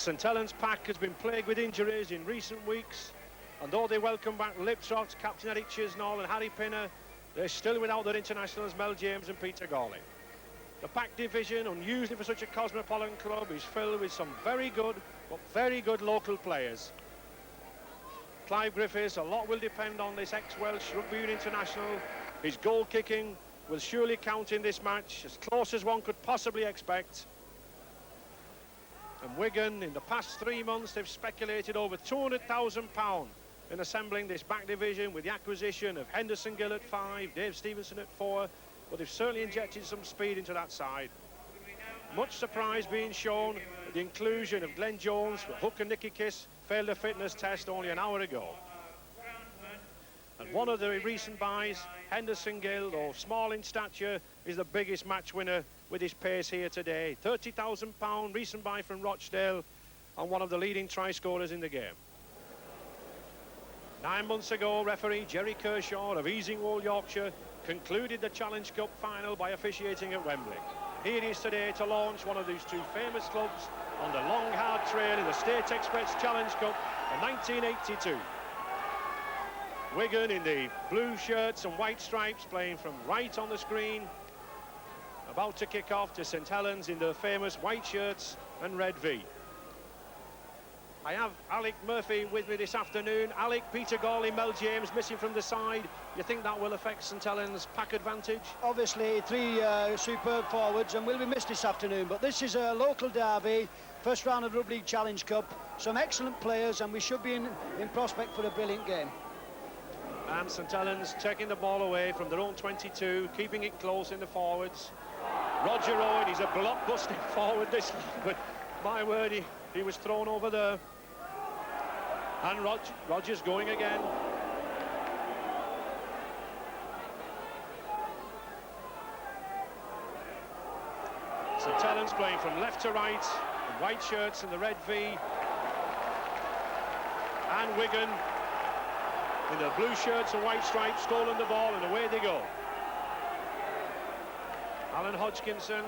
St Helens pack has been plagued with injuries in recent weeks, and though they welcome back Liptrot, Captain Eric Chisnall and Harry Pinner, they're still without their internationals Mel James and Peter Gawley. The pack division, unusually for such a cosmopolitan club, is filled with some very good local players. Clive Griffiths, a lot will depend on this ex-Welsh rugby union international. His goal kicking will surely count in this match, as close as one could possibly expect. And Wigan, in the past 3 months, they've speculated over £200,000 in assembling this back division with the acquisition of Henderson Gill at 5, Dave Stevenson at 4, but they've certainly injected some speed into that side. Much surprise being shown at the inclusion of Glenn Jones, but Hook and Nicky Kiss failed a fitness test only an hour ago. And one of the recent buys, Henderson Gill, though small in stature, is the biggest match winner with his pace here today. £30,000 recent buy from Rochdale, and one of the leading try scorers in the game. 9 months ago, referee Jerry Kershaw of Easingwold, Yorkshire, concluded the Challenge Cup final by officiating at Wembley. Here he is today to launch one of these two famous clubs on the long, hard trail in the State Express Challenge Cup in 1982. Wigan in the blue shirts and white stripes, playing from right on the screen, about to kick off to St Helens in the famous white shirts and red V. I have Alec Murphy with me this afternoon. Alec, Peter Gawley, Mel James missing from the side. You think that will affect St Helens' pack advantage? Obviously, three superb forwards and will be missed this afternoon, but this is a local derby, first round of Rugby League Challenge Cup. Some excellent players, and we should be in prospect for a brilliant game. And St Helens taking the ball away from their own 22, keeping it close in the forwards. Roger Owen, he's a block-busting forward this, but my word, he was thrown over there. And Rogers going again. St Helens playing from left to right, the white shirts and the red V. And Wigan in the blue shirts and white stripes, stolen the ball, and away they go. Alan Hodgkinson,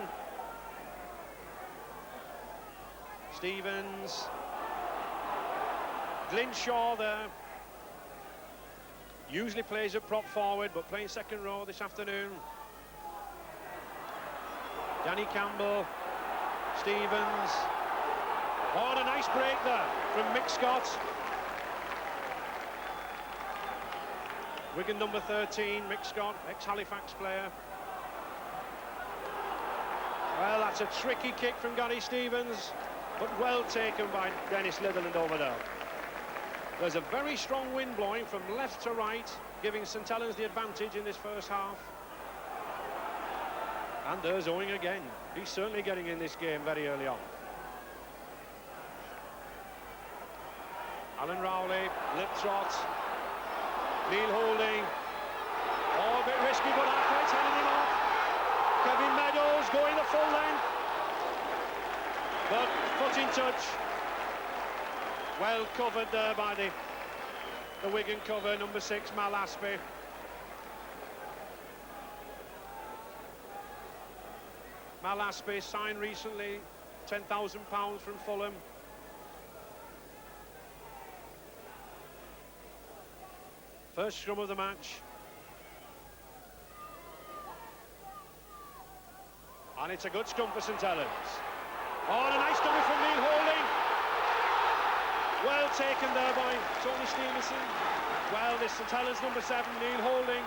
Stevens, Glyn Shaw there. Usually plays at prop forward, but playing second row this afternoon. Danny Campbell, Stevens. Oh, and a nice break there from Mick Scott. Wigan number 13, Mick Scott, ex-Halifax player. Well, that's a tricky kick from Gary Stevens, but well taken by Dennis Litherland over there. There's a very strong wind blowing from left to right, giving St Helens the advantage in this first half. And there's Owen again. He's certainly getting in this game very early on. Alan Rowley, Liptrot, Neil Holding. Oh, a bit risky, but Arkwright's heading him off. Kevin Meadows going the full length, but foot in touch. Well covered there by the Wigan cover, number 6, Mal Aspey. Mal Aspey signed recently, £10,000 from Fulham. First scrum of the match. And it's a good scrum for St Helens. Oh, and a nice dummy from Neil Holding. Well taken there by Tony Stevenson. Well, this St Helens number 7, Neil Holding.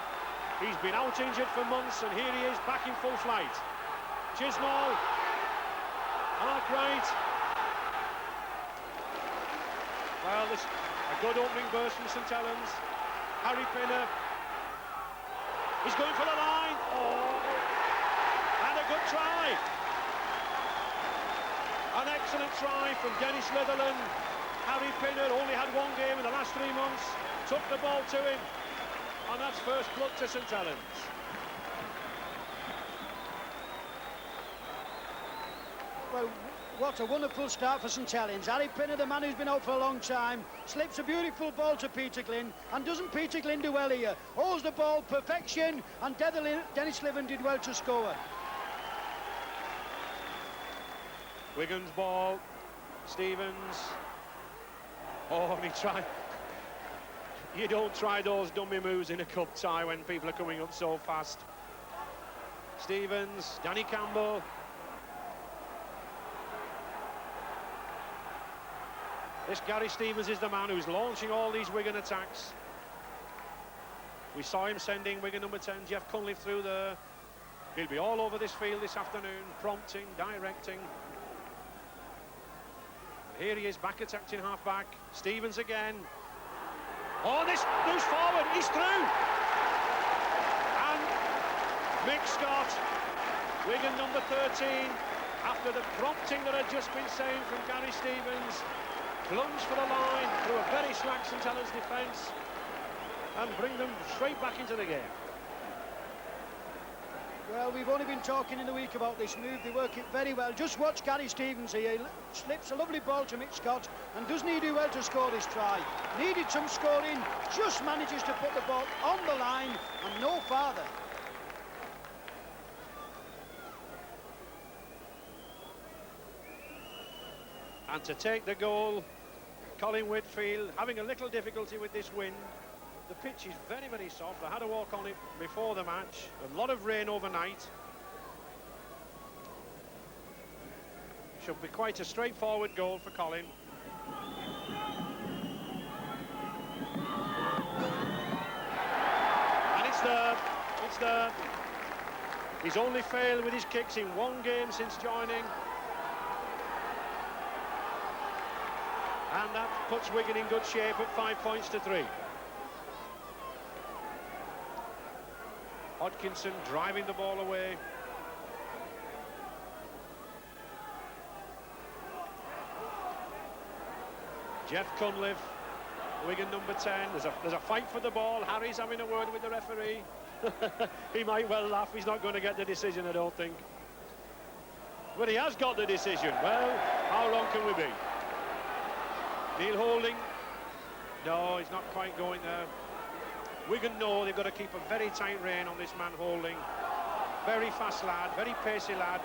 He's been out injured for months, and here he is back in full flight. Chisnall. Arkwright. Well, this a good opening burst from St Helens. Harry Pinner. He's going for the line. Oh. And a good try. An excellent try from Dennis Litherland. Harry Pinner only had one game in the last 3 months. Took the ball to him. And that's first blood to St Helens. Well, what a wonderful start for St Helens. Harry Pinner, the man who's been out for a long time, slips a beautiful ball to Peter Glynn, and doesn't Peter Glynn do well here? Holds the ball, perfection, and Dennis Litherland did well to score. Wigan's ball. Stevens. Oh, he tried. You don't try those dummy moves in a cup tie when people are coming up so fast. Stevens, Danny Campbell. This Gary Stevens is the man who's launching all these Wigan attacks. We saw him sending Wigan number 10, Jeff Cunliffe, through there. He'll be all over this field this afternoon, prompting, directing. And here he is, back attacked in half-back. Stevens again. Oh, this loose forward, he's through! And Mick Scott, Wigan number 13, after the prompting that had just been saying from Gary Stevens, plunge for the line through a very slack St Helens defence and bring them straight back into the game. Well, we've only been talking in the week about this move. They work it very well. Just watch Gary Stevens here. He slips a lovely ball to Mick Scott, and doesn't he do well to score this try? Needed some scoring, just manages to put the ball on the line and no farther. And to take the goal, Colin Whitfield having a little difficulty with this wind. The pitch is very, very soft. I had to walk on it before the match. A lot of rain overnight. Should be quite a straightforward goal for Colin. And it's there. It's there. He's only failed with his kicks in one game since joining. And that puts Wigan in good shape at 5 points to 3. Hodkinson driving the ball away. Jeff Cunliffe, Wigan number 10. There's a fight for the ball. Harry's having a word with the referee. He might well laugh. He's not going to get the decision, I don't think. But he has got the decision. Well, how long can we be? Neil Holding. No, he's not quite going there. Wigan know they've got to keep a very tight rein on this man Holding. Very fast lad, very pacey lad.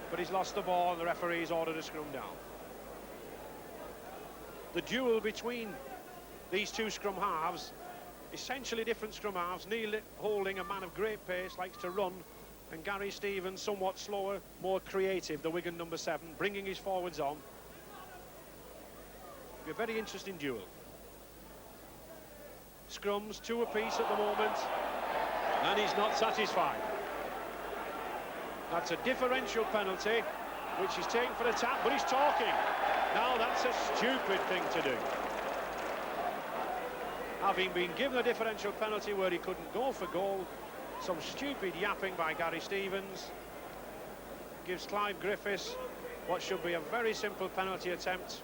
But he's lost the ball and the referee's ordered a scrum down. The duel between these two scrum halves, essentially different scrum halves. Neil Holding, a man of great pace, likes to run, and Gary Stevens, somewhat slower, more creative, the Wigan number 7, bringing his forwards on. It'll be a very interesting duel. Scrums, 2 apiece at the moment, and he's not satisfied. That's a differential penalty, which he's taken for a tap, but he's talking. Now that's a stupid thing to do. Having been given a differential penalty where he couldn't go for goal, some stupid yapping by Gary Stevens gives Clive Griffiths what should be a very simple penalty attempt.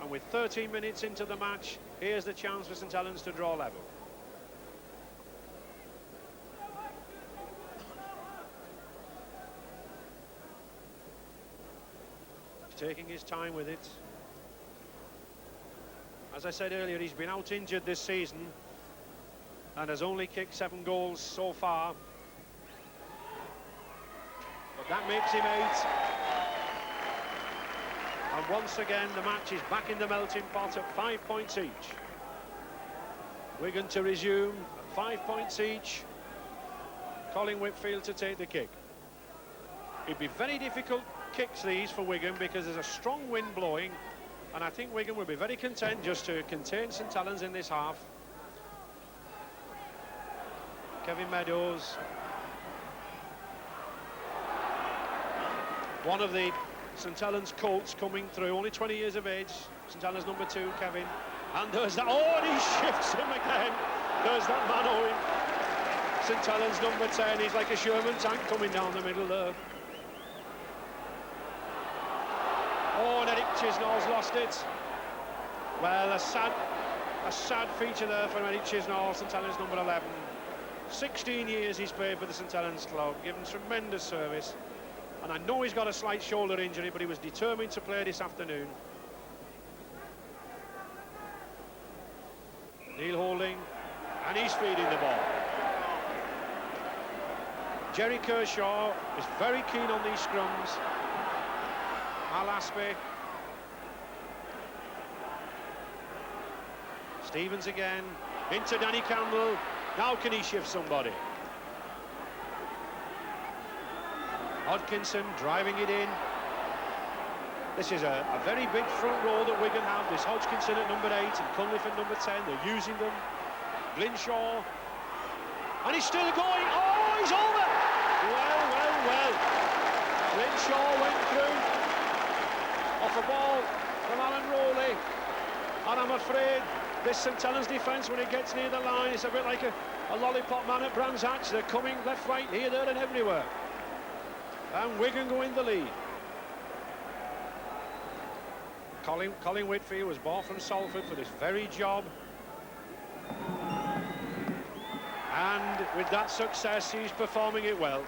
And with 13 minutes into the match, here's the chance for St Helens to draw level. He's taking his time with it. As I said earlier, he's been out injured this season and has only kicked 7 goals so far. But that makes him 8. And once again, the match is back in the melting pot at 5 points each. Wigan to resume at 5 points each. Colin Whitfield to take the kick. It'd be very difficult kicks these for Wigan because there's a strong wind blowing, and I think Wigan will be very content just to contain St Helens in this half. Kevin Meadows. One of the St Helens Colts coming through, only 20 years of age. St Helens number 2, Kevin. And there's that, oh, and he shifts him again. There's that man Owen. St Helens number 10, he's like a Sherman tank coming down the middle there. Oh, and Eric Chisnall's lost it. Well, a sad feature there for Eric Chisnall, St Helens number 11. 16 years he's played for the St Helens club, given tremendous service. And I know he's got a slight shoulder injury, but he was determined to play this afternoon. Neil Holding, and he's feeding the ball. Jerry Kershaw is very keen on these scrums. Al Aspey. Stevens again, into Danny Campbell. Now can he shift somebody? Hodkinson driving it in. This is a very big front row that Wigan have. This Hodgkinson at number 8 and Cunliffe at number 10. They're using them. Glinshaw. And he's still going. Oh, he's over! Well. Glinshaw went through. Off a ball from Alan Rowley. And I'm afraid this St Helens defence, when it gets near the line, it's a bit like a lollipop man at Brands Hatch. They're coming left, right, here, there and everywhere. And Wigan go in the lead. Colin Whitfield was bought from Salford for this very job. And with that success, he's performing it well.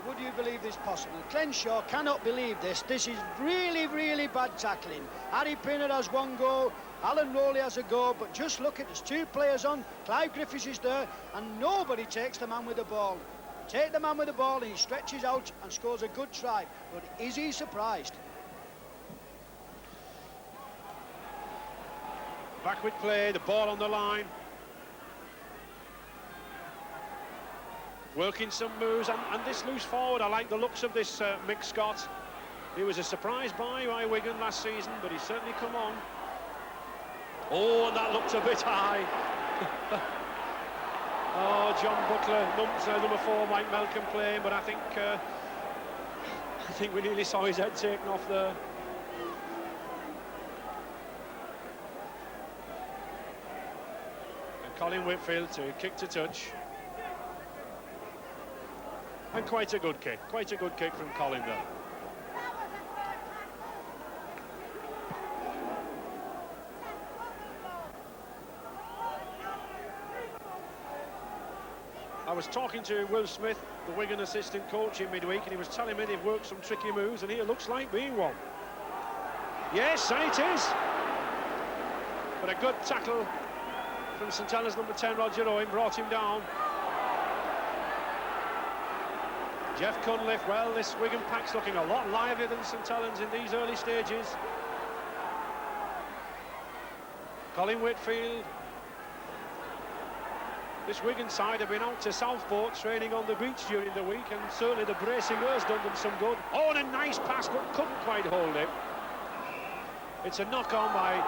Would you believe this possible? Glenshaw cannot believe this. This is really, really bad tackling. Harry Pinner has one go, Alan Rowley has a go, but just look at there's 2 players on. Clive Griffiths is there, and nobody takes the man with the ball. Take the man with the ball, and he stretches out and scores a good try. But is he surprised? Backward play, the ball on the line. Working some moves, and this loose forward, I like the looks of this Mick Scott. He was a surprise buy by Wigan last season, but he's certainly come on. Oh, and that looked a bit high. Oh, John Butler, number 4, Mike Malcolm playing, but I think we nearly saw his head taken off there. And Colin Whitfield to kick to touch. And quite a good kick from Colin there. I was talking to Will Smith, the Wigan assistant coach, in midweek, and he was telling me they've worked some tricky moves, and here looks like being one. Yes, and it is. But a good tackle from St Helens number 10, Roger Owen, brought him down. Jeff Cunliffe, well, this Wigan pack's looking a lot livelier than St Helens in these early stages. Colin Whitfield. This Wigan side have been out to Southport training on the beach during the week, and certainly the bracing has done them some good. Oh, and a nice pass, but couldn't quite hold it. It's a knock-on by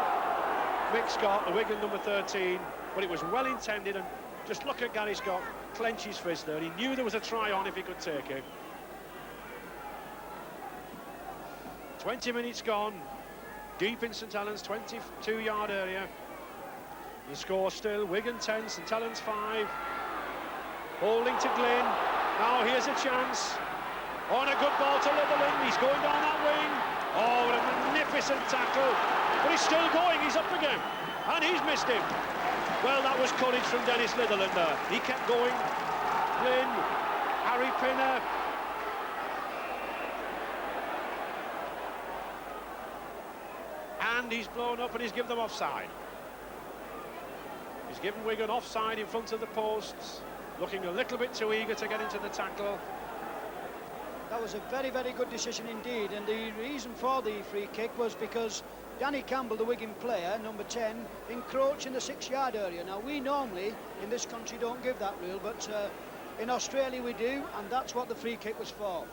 Mick Scott, the Wigan number 13, but it was well intended, and just look at Gary Scott clench his fist there. He knew there was a try on if he could take it. 20 minutes gone, deep in St Helens, 22-yard area. The score still, Wigan 10, St Helens 5. Holding to Glynn. Now here's a chance. On a good ball to Litherland. He's going down that wing. Oh, what a magnificent tackle. But he's still going, he's up again. And he's missed him. Well, that was courage from Dennis Litherland there. He kept going. Glynn, Harry Pinner. And he's blown up and he's given them offside. He's given Wigan offside in front of the posts, looking a little bit too eager to get into the tackle. That was a very, very good decision indeed, and the reason for the free kick was because Danny Campbell, the Wigan player, number 10, encroached in the 6-yard area. Now, we normally, in this country, don't give that rule, but in Australia we do, and that's what the free kick was for.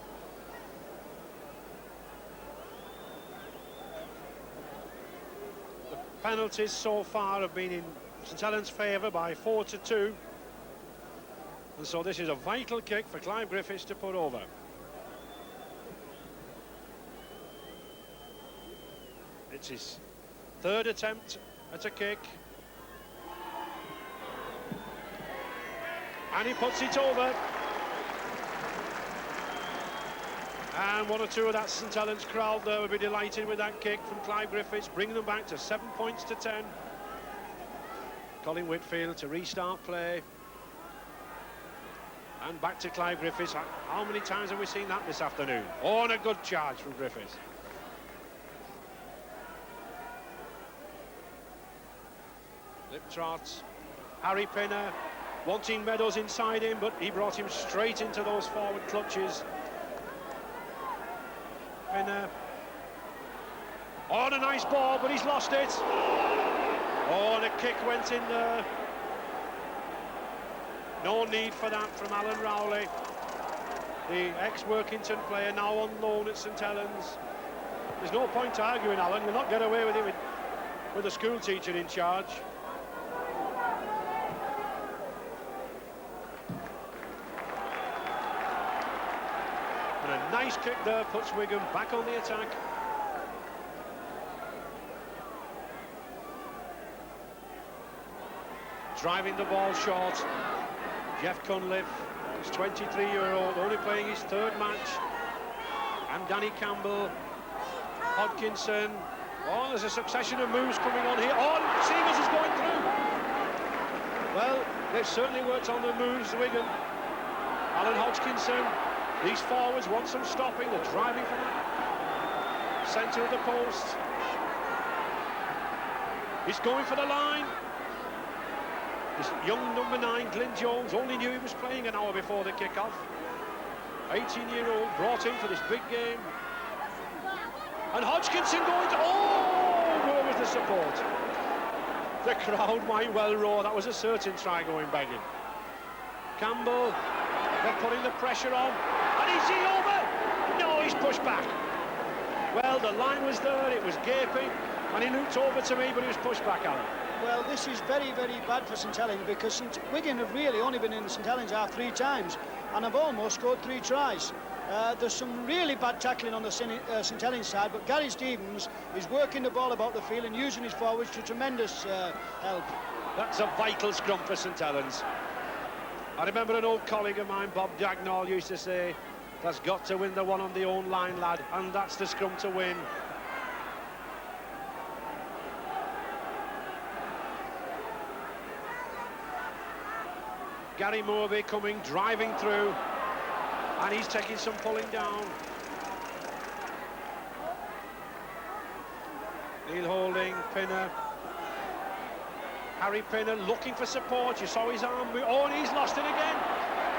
The penalties so far have been in St Helens' favour by 4-2. And so this is a vital kick for Clive Griffiths to put over. It's his 3rd attempt at a kick. And he puts it over. And 1 or 2 of that St Helens crowd there would be delighted with that kick from Clive Griffiths, bringing them back to 7 points to 10. Colin Whitfield to restart play. And back to Clive Griffiths. How many times have we seen that this afternoon? Oh, and a good charge from Griffiths. trots. Harry Pinner wanting Meadows inside him, but he brought him straight into those forward clutches. Pinner. Oh, and a nice ball, but he's lost it. Oh, and a kick went in there. No need for that from Alan Rowley, the ex-Workington player, now on loan at St Helens. There's no point arguing, Alan. You'll not get away with it with a school teacher in charge. And a nice kick there puts Wigan back on the attack. Driving the ball short. Jeff Cunliffe, he's 23-year-old, only playing his third match. And Danny Campbell, Hodkinson. Oh, there's a succession of moves coming on here. Oh, Seamers is going through. Well, they've certainly worked on the moves, Wigan. Alan Hodgkinson, these forwards want some stopping. They're driving from the centre of the post. He's going for the line. This young number 9, Glyn Jones, only knew he was playing an hour before the kick-off. 18-year-old brought in for this big game. And Hodgkinson going to... Oh, where was the support? The crowd might well roar. That was a certain try going begging. Campbell, they're putting the pressure on. And is he over? No, he's pushed back. Well, the line was there, it was gaping, and he looked over to me, but he was pushed back, Alan. Well, this is very, very bad for St Helens, because Wigan have really only been in St Helens half 3 times and have almost scored 3 tries. There's some really bad tackling on the St Helens side, but Gary Stevens is working the ball about the field and using his forwards to tremendous help. That's a vital scrum for St Helens. I remember an old colleague of mine, Bob Dagnall, used to say, that's got to win the one on the own line, lad, and that's the scrum to win. Gary Moorby coming, driving through, and he's taking some pulling down. Neil Holding, Pinner. Harry Pinner looking for support. You saw his arm move. Oh, and he's lost it again.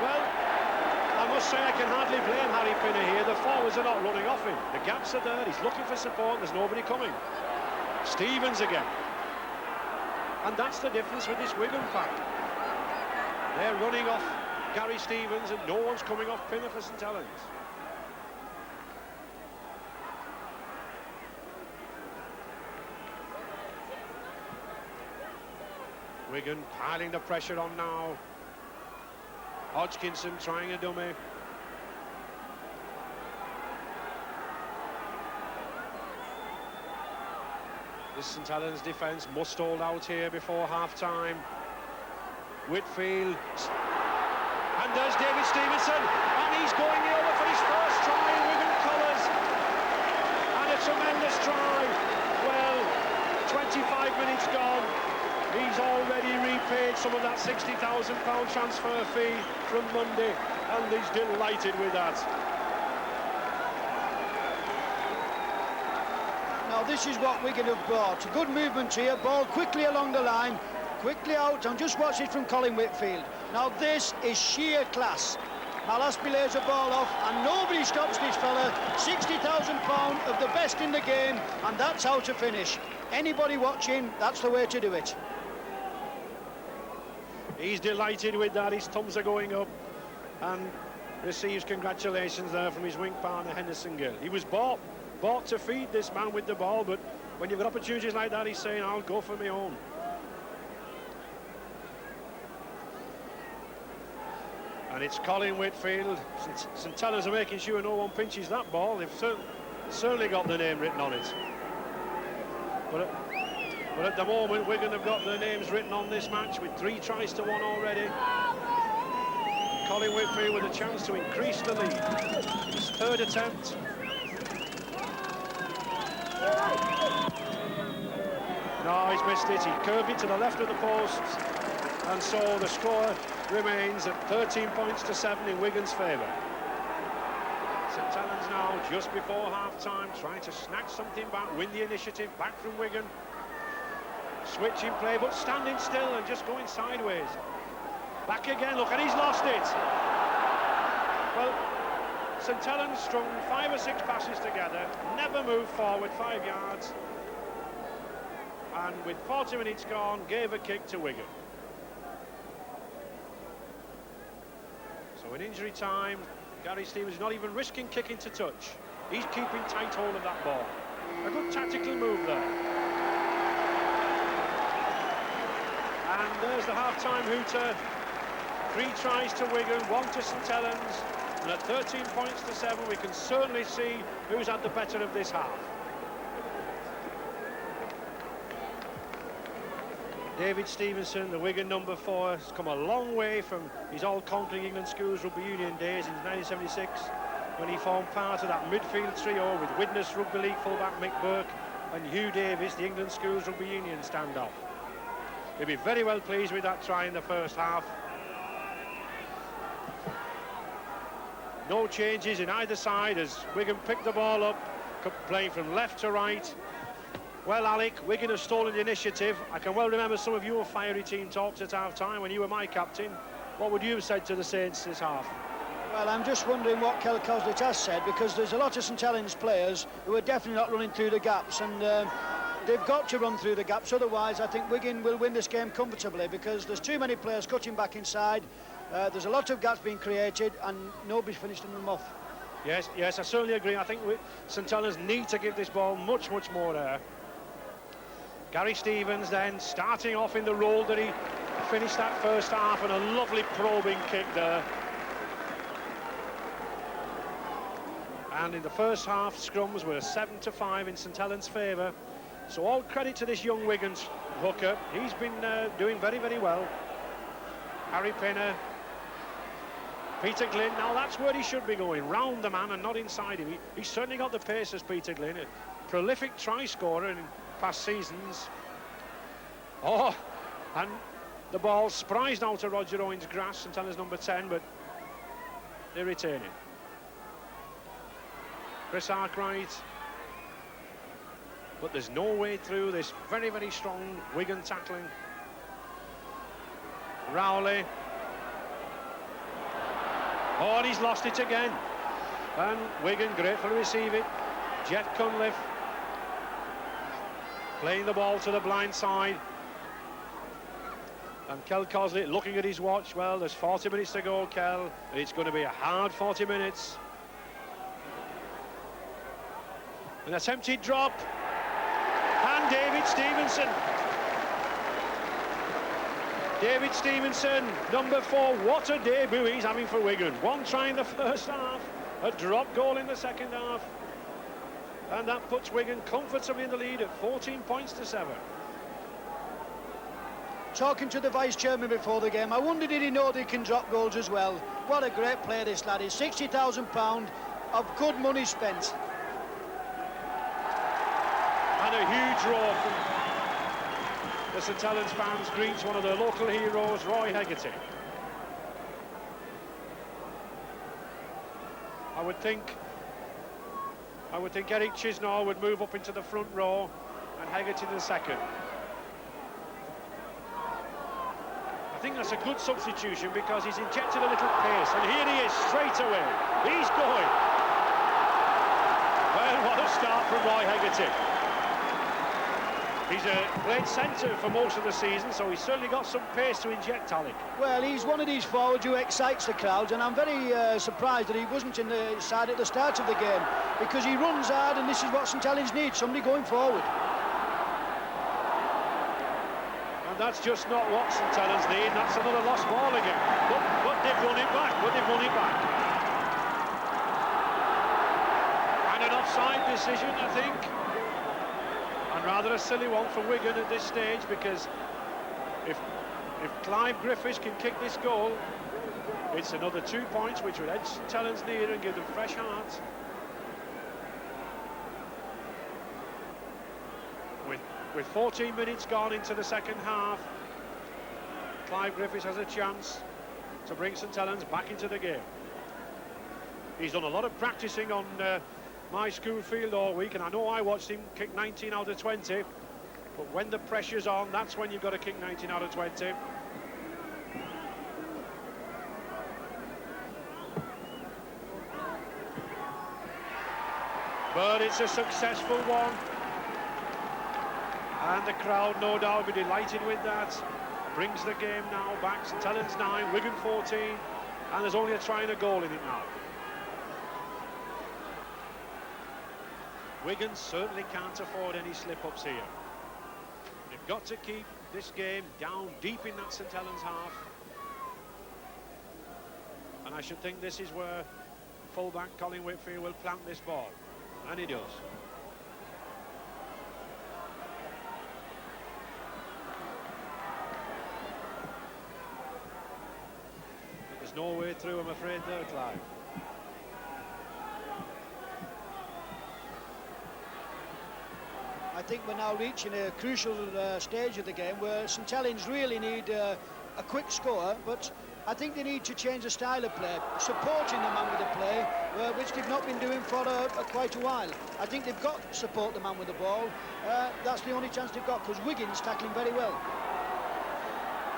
Well, I must say I can hardly blame Harry Pinner here. The forwards are not running off him. The gaps are there. He's looking for support. There's nobody coming. Stevens again. And that's the difference with this Wigan pack. They're running off Gary Stevens and no one's coming off Pinner for St Helens. Wigan piling the pressure on now. Hodgkinson trying a dummy. This St Helens defence must hold out here before half-time. Whitfield, and there's David Stevenson, and he's going over for his first try in Wigan colours, and a tremendous try. Well, 25 minutes gone, he's already repaid some of that £60,000 transfer fee from Monday, and he's delighted with that. Now this is what Wigan have brought. Good movement here, ball quickly along the line, quickly out, and just watch it from Colin Whitfield. Now this is sheer class. Malaspy lays the ball off and nobody stops this fella. £60,000 of the best in the game, and that's how to finish. Anybody watching, that's the way to do it. He's delighted with that. His thumbs are going up and receives congratulations there from his wing partner Henderson Gill. He was bought to feed this man with the ball, but when you've got opportunities like that, he's saying, I'll go for my own. And it's Colin Whitfield. St Helens are making sure no one pinches that ball. They've certainly got the name written on it. But at the moment, Wigan have got their names written on this match with 3 tries to 1 already. Colin Whitfield with a chance to increase the lead. His 3rd attempt. No, he's missed it. He curved it to the left of the post. And so the score remains at 13 points to 7 in Wigan's favour. St Helens now, just before half-time, trying to snatch something back, win the initiative back from Wigan. Switching play, but standing still and just going sideways. Back again, look, and he's lost it. Well, St Helens strung 5 or 6 passes together, never moved forward 5 yards, and with 40 minutes gone, gave a kick to Wigan. So in injury time, Gary Stevens is not even risking kicking to touch. He's keeping tight hold of that ball. A good tactical move there. And there's the half-time hooter. 3 tries to Wigan, 1 to St Helens, and at 13 points to 7, we can certainly see who's had the better of this half. David Stevenson, the Wigan number 4, has come a long way from his all-conquering England Schools Rugby Union days in 1976, when he formed part of that midfield trio with Widnes Rugby League fullback Mick Burke and Hugh Davis, the England Schools Rugby Union standoff. He'll be very well pleased with that try in the first half. No changes in either side as Wigan picked the ball up, playing from left to right. Well, Alec, Wigan has stolen the initiative. I can well remember some of your fiery team talks at half-time when you were my captain. What would you have said to the Saints this half? Well, I'm just wondering what Kel Coslet has said, because there's a lot of St Helens players who are definitely not running through the gaps, and they've got to run through the gaps, otherwise I think Wigan will win this game comfortably, because there's too many players cutting back inside. There's a lot of gaps being created and nobody's finishing them off. Yes, I certainly agree. I think St Helens need to give this ball much more air. Gary Stevens then starting off in the role that he finished that first half, and a lovely probing kick there. And in the first half, scrums were 7-5 in St Helens' favour. So all credit to this young Wigan's hooker. He's been doing very well. Harry Pinner, Peter Glynn, now that's where he should be going, round the man and not inside him. He's certainly got the pace as Peter Glynn, a prolific try scorer in past seasons. Oh, and the ball sprised out to Roger Owen's grass, St Helens number 10, but they're retaining. Chris Arkwright, but there's no way through this very strong Wigan tackling. Rowley. Oh, and he's lost it again. And Wigan grateful to receive it. Jet Cunliffe playing the ball to the blind side. And Kel Coslet looking at his watch. Well, there's 40 minutes to go, Kel, and it's going to be a hard 40 minutes. An attempted drop. And David Stevenson. David Stevenson, number 4, what a debut he's having for Wigan. 1 try in the first half, a drop goal in the second half. And that puts Wigan comfortably in the lead at 14 points to 7. Talking to the vice-chairman before the game, I wonder did he know they can drop goals as well. What a great player this lad is. £60,000 of good money spent. And a huge roar from the St Helens fans greets one of their local heroes, Roy Hegarty. I would think Eric Chisnall would move up into the front row and Hegarty the second. I think that's a good substitution because he's injected a little pace, and here he is straight away. He's going. Well, what a start from Roy Hegarty. He's played centre for most of the season, so he's certainly got some pace to inject, Alec. Well, he's one of these forwards who excites the crowds, and I'm very surprised that he wasn't in the side at the start of the game, because he runs hard, and this is what St Helens needs, somebody going forward. And that's just not what St Helens need. That's another lost ball again. But they've won it back. And an offside decision, I think. And rather a silly one for Wigan at this stage, because if Clive Griffiths can kick this goal, it's another 2 points, which would edge St Helens near and give them fresh hearts. With 14 minutes gone into the second half, Clive Griffiths has a chance to bring St Helens back into the game. He's done a lot of practicing on my school field all week, and I know I watched him kick 19 out of 20. But when the pressure's on, that's when you've got to kick 19 out of 20. But it's a successful one. And the crowd, no doubt, will be delighted with that. Brings the game now back. St Helens 9, Wigan 14. And there's only a try and a goal in it now. Wigan certainly can't afford any slip-ups here. They've got to keep this game down deep in that St Helens half. And I should think this is where fullback Colin Whitfield will plant this ball. And he does. But there's no way through, I'm afraid, there, Clive. I think we're now reaching a crucial stage of the game where St Helens really need a quick score, but I think they need to change the style of play, supporting the man with the play, which they've not been doing for quite a while. I think they've got to support the man with the ball. That's the only chance they've got, because Wigan's tackling very well.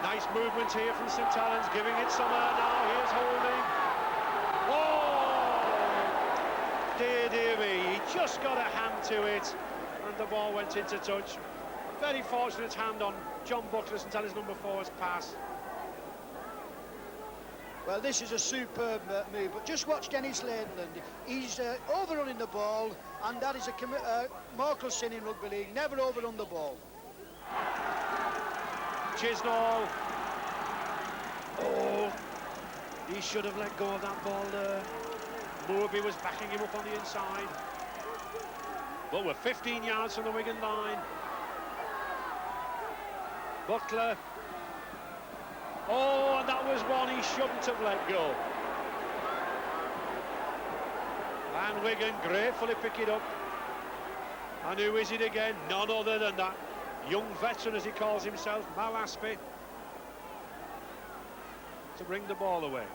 Nice movement here from St Helens, giving it some air now. Here's Holding. Oh! Dear me, he just got a hand to it, and the ball went into touch. Very fortunate hand on John Buckler, St Helens number 4's pass. Well, this is a superb move, but just watch Dennis Laidland. He's overrunning the ball, and that is a mortal sin in rugby league. Never overrun the ball. Chisnall. Oh, he should have let go of that ball there. Moorby was backing him up on the inside. But we're 15 yards from the Wigan line. Butler. Oh, and that was one he shouldn't have let go. And Wigan gratefully pick it up. And who is it again? None other than that young veteran, as he calls himself, Malaspy, to bring the ball away.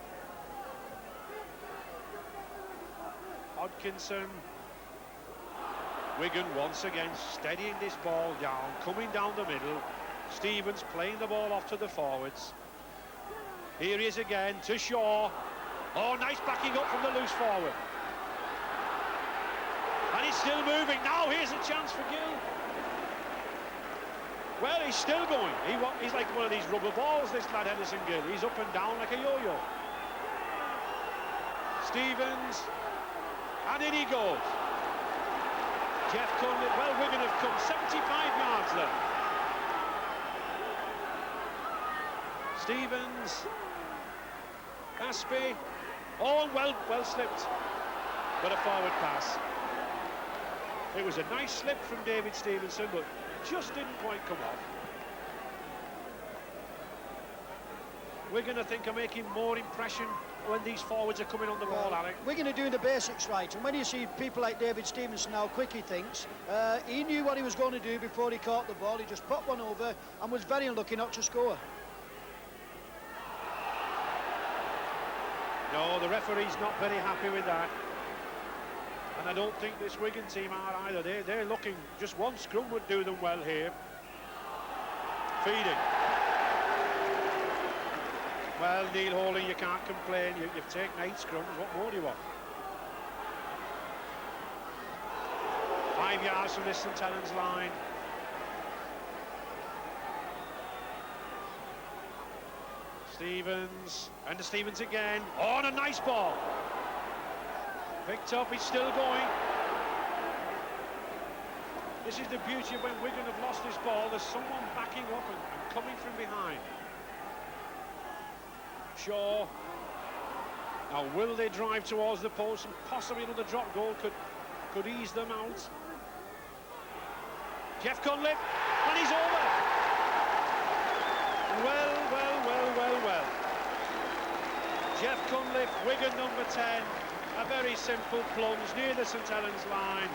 Hodkinson. Wigan once again steadying this ball down, coming down the middle. Stevens playing the ball off to the forwards. Here he is again to Shaw. Oh, nice backing up from the loose forward. And he's still moving. Now here's a chance for Gill. Well, he's still going. He's like one of these rubber balls, this lad Henderson Gill. He's up and down like a yo-yo. Stevens. And in he goes. Jeff Cunliffe. Well, Wigan have come 75 yards there. Stevens. Aspie. Oh, and well slipped. But a forward pass. It was a nice slip from David Stevenson, but just didn't quite come off. Wigan, I think, are making more impression when these forwards are coming on the ball, Alec. Wigan are doing the basics right, and when you see people like David Stevenson, how quick he thinks, he knew what he was going to do before he caught the ball. He just popped one over and was very unlucky not to score. No, the referee's not very happy with that. And I don't think this Wigan team are either. They're looking, just one scrum would do them well here. Feeding. Well, Neil Holding, you can't complain. You've taken 8 scrums. What more do you want? 5 yards from this St Helens line. Stevens. And to Stevens again. Oh, and a nice ball. Picked up, he's still going. This is the beauty of when Wigan have lost this ball. There's someone backing up and coming from behind. Shaw. Now, will they drive towards the post, and possibly another drop goal could ease them out? Jeff Cunliffe, and he's over. Well. Jeff Cunliffe, Wigan number 10. A very simple plunge near the St Helens line.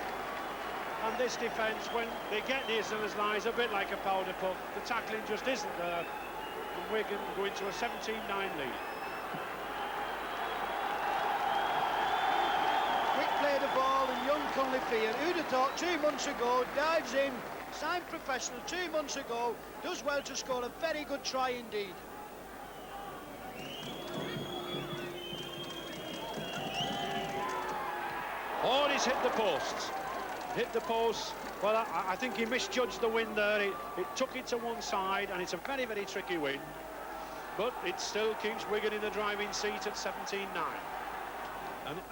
And this defence, when they get near St Helens line, is a bit like a powder puff. The tackling just isn't there. And Wigan go into a 17-9 lead. Quick play the ball, and young Cunliffe here, who'd have thought 2 months ago, dives in, signed professional 2 months ago, does well to score a very good try indeed. Oh, he's hit the posts. Hit the posts. Well, I think he misjudged the wind there. It took it to one side, and it's a very, very tricky wind. But it still keeps Wigan in the driving seat at 17-9.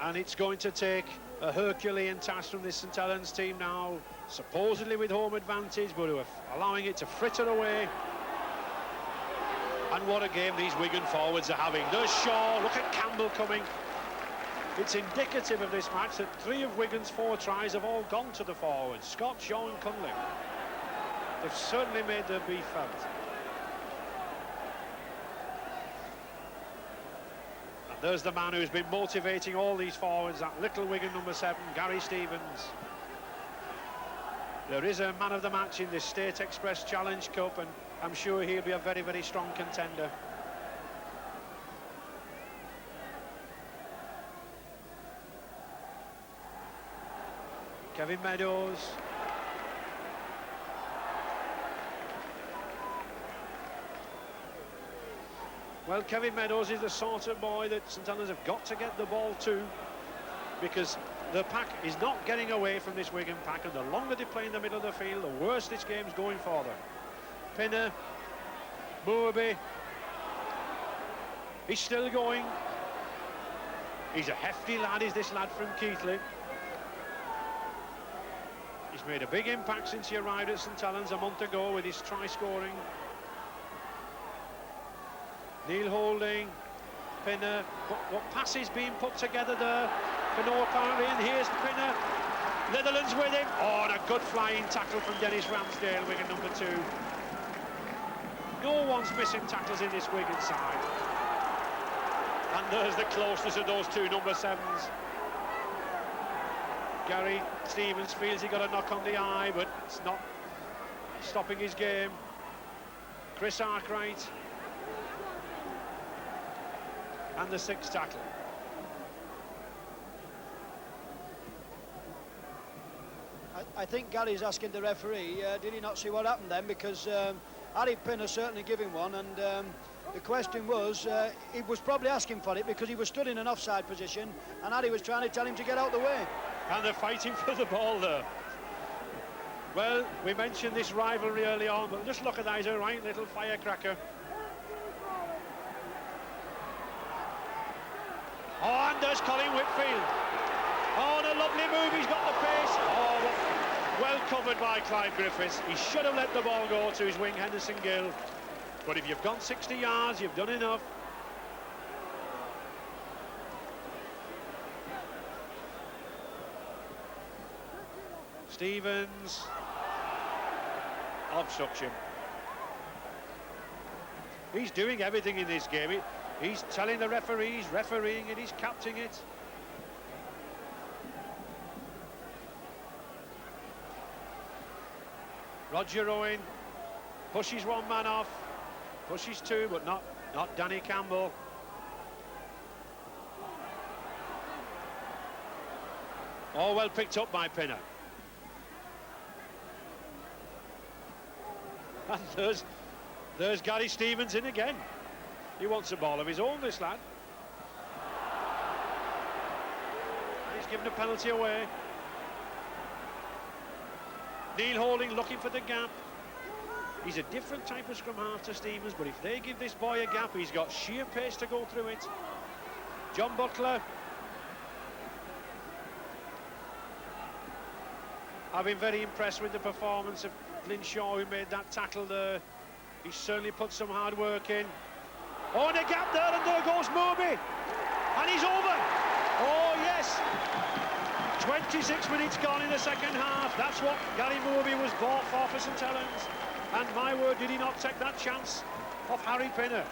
And it's going to take a Herculean task from this St Helens team now, supposedly with home advantage, but who are allowing it to fritter away. And what a game these Wigan forwards are having. There's Shaw, look at Campbell coming. It's indicative of this match that 3 of Wigan's 4 tries have all gone to the forwards. Scott, Shaw and Cunliffe. They've certainly made their beef felt. And there's the man who's been motivating all these forwards, that little Wigan number 7, Gary Stevens. There is a man of the match in this State Express Challenge Cup, and I'm sure he'll be a very, very strong contender. Kevin Meadows. Well, Kevin Meadows is the sort of boy that St Helens have got to get the ball to, because the pack is not getting away from this Wigan pack, and the longer they play in the middle of the field, the worse this game's going for them. Pinner, Moorby, he's still going. He's a hefty lad, is this lad from Keighley. He's made a big impact since he arrived at St Helens a month ago with his try scoring. Neil Holding, Pinner, what passes being put together there for no apparently, and here's Pinner. Netherlands with him. Oh, and a good flying tackle from Dennis Ramsdale, Wigan number 2. No one's missing tackles in this Wigan side. And there's the closeness of those 2 number 7s. Gary Stevens feels he got a knock on the eye, but it's not stopping his game. Chris Arkwright. And the 6th tackle. I think Gary's asking the referee, did he not see what happened then? Because Harry Pinner certainly gave him one, and the question was, he was probably asking for it because he was stood in an offside position, and Harry was trying to tell him to get out the way. And they're fighting for the ball there. Well, we mentioned this rivalry early on, but just look at that, he's a right little firecracker. Oh, and there's Colin Whitfield. Oh, and a lovely move, he's got the pace. Oh, well covered by Clive Griffiths. He should have let the ball go to his wing, Henderson Gill. But if you've gone 60 yards, you've done enough. Stevens. Obstruction. He's doing everything in this game. He's telling the referees, refereeing it, he's captaining it. Roger Owen pushes 1 man off, pushes 2, but not Danny Campbell. All well picked up by Pinner. And there's Gary Stevens in again. He wants a ball of his own, this lad. He's given a penalty away. Neil Holding looking for the gap. He's a different type of scrum half to Stevens, but if they give this boy a gap, he's got sheer pace to go through it. John Butler. I've been very impressed with the performance of Glyn Shaw, who made that tackle there. He's certainly put some hard work in. Oh, and a gap there, and there goes Moorby. And he's over. Oh, yes. 26 minutes gone in the second half. That's what Gary Moorby was bought for St Helens. And my word, did he not take that chance off Harry Pinner.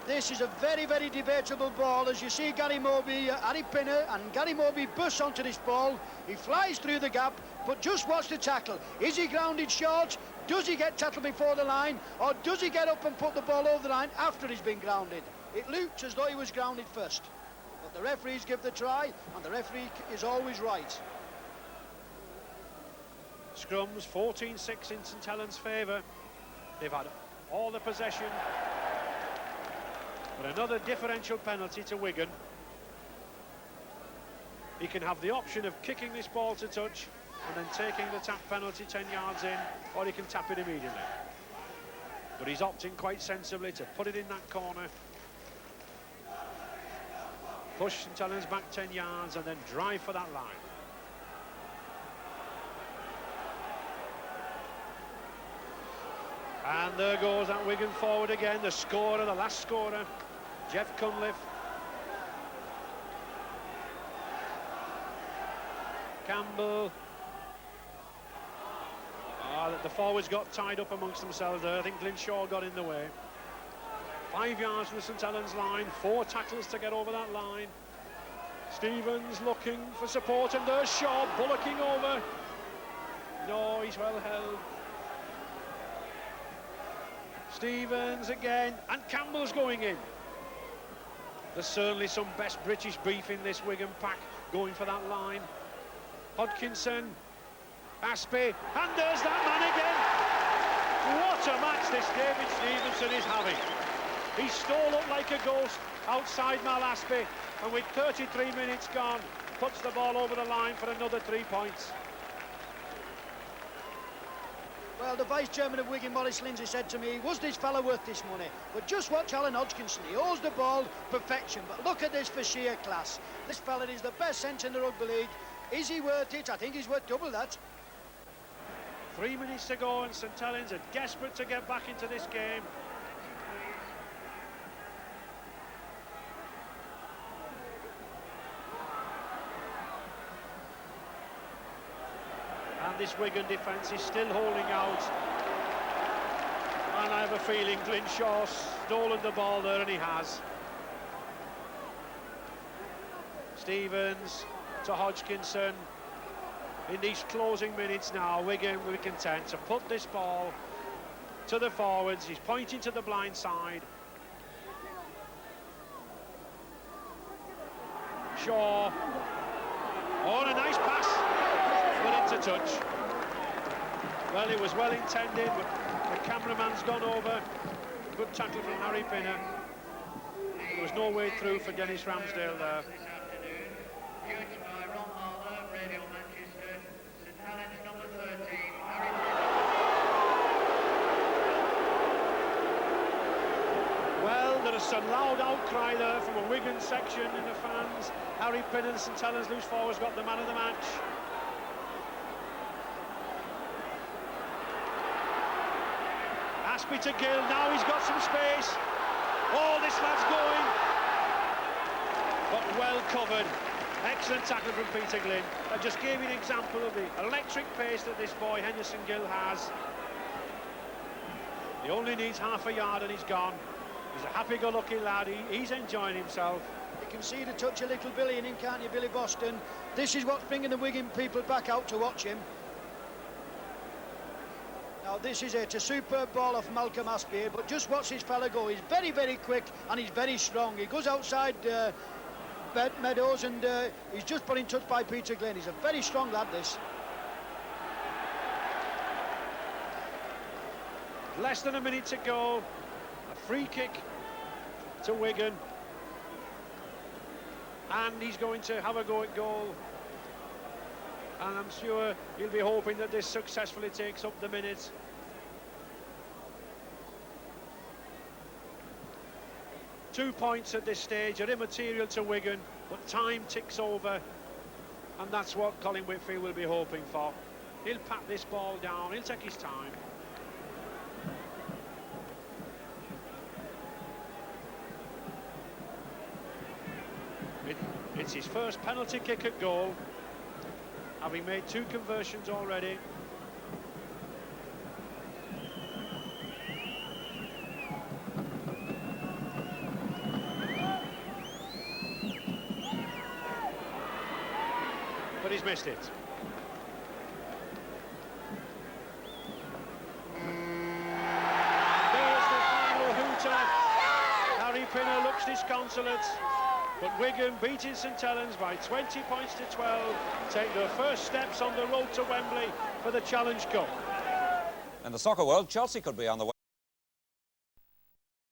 This is a very, very debatable ball. As you see Harry Pinner and Gary Moorby bursts onto this ball. He flies through the gap, but just watch the tackle. Is he grounded short? Does he get tackled before the line? Or does he get up and put the ball over the line after he's been grounded? It looked as though he was grounded first. But the referees give the try, and the referee is always right. Scrums 14-6 in St Helens' favour. They've had all the possession. But another differential penalty to Wigan. He can have the option of kicking this ball to touch and then taking the tap penalty 10 yards in, or he can tap it immediately. But he's opting quite sensibly to put it in that corner. Push St Helens back 10 yards and then drive for that line. And there goes that Wigan forward again, the scorer, the last scorer, Jeff Cunliffe. Campbell. The forwards got tied up amongst themselves there. I think Glenshaw got in the way. 5 yards from the St Helens line, 4 tackles to get over that line. Stevens looking for support, and there's Shaw bullocking over. No, he's well held. Stevens again, and Campbell's going in. There's certainly some best British beef in this Wigan pack going for that line. Hodkinson, Aspie, and there's that man again. What a match this David Stevenson is having. He stole up like a ghost outside Mal Aspie, and with 33 minutes gone, puts the ball over the line for another 3 points. Well, the vice-chairman of Wigan, Maurice Lindsay, said to me, was this fella worth this money? But just watch Alan Hodgkinson. He holds the ball, perfection. But look at this for sheer class. This fella is the best centre in the Rugby League. Is he worth it? I think he's worth double that. 3 minutes to go, and St Helens are desperate to get back into this game. And this Wigan defence is still holding out. And I have a feeling Glenshaw's stolen the ball there, and he has. Stevens to Hodgkinson. In these closing minutes now, Wigan will be content to put this ball to the forwards. He's pointing to the blind side. Shaw. Oh, and a nice pass, but into touch. Well, it was well intended, but the cameraman's gone over. Good tackle from Harry Pinner. There was no way through for Dennis Ramsdale there. Well, there is some loud outcry there from a Wigan section in the fans. Harry Pinner, the St Helens loose forwards, got the man of the match. Aspie to Gill, now he's got some space. Oh, this lad's going. But well covered. Excellent tackle from Peter Glynn. That just gave you an example of the electric pace that this boy, Henderson Gill, has. He only needs half a yard and he's gone. He's a happy-go-lucky lad. He's enjoying himself. You can see the touch of little Billy in him, can't you, Billy Boston? This is what's bringing the Wigan people back out to watch him. Now, this is it, a superb ball off Malcolm Aspie, but just watch this fella go. He's very, very quick and he's very strong. He goes outside Meadows and he's just put in touch by Peter Glynn. He's a very strong lad, this. Less than a minute to go. A free kick to Wigan. And he's going to have a go at goal. And I'm sure he'll be hoping that this successfully takes up the minutes. Two points at this stage are immaterial to Wigan, but time ticks over, and that's what Colin Whitfield will be hoping for. He'll pat this ball down, he'll take his time. It's his first penalty kick at goal, having made 2 conversions already. But he's missed it. There's the final hooter. Harry Pinner looks disconsolate. But Wigan beating St Helens by 20 points to 12, take their first steps on the road to Wembley for the Challenge Cup. In the soccer world, Chelsea could be on the way.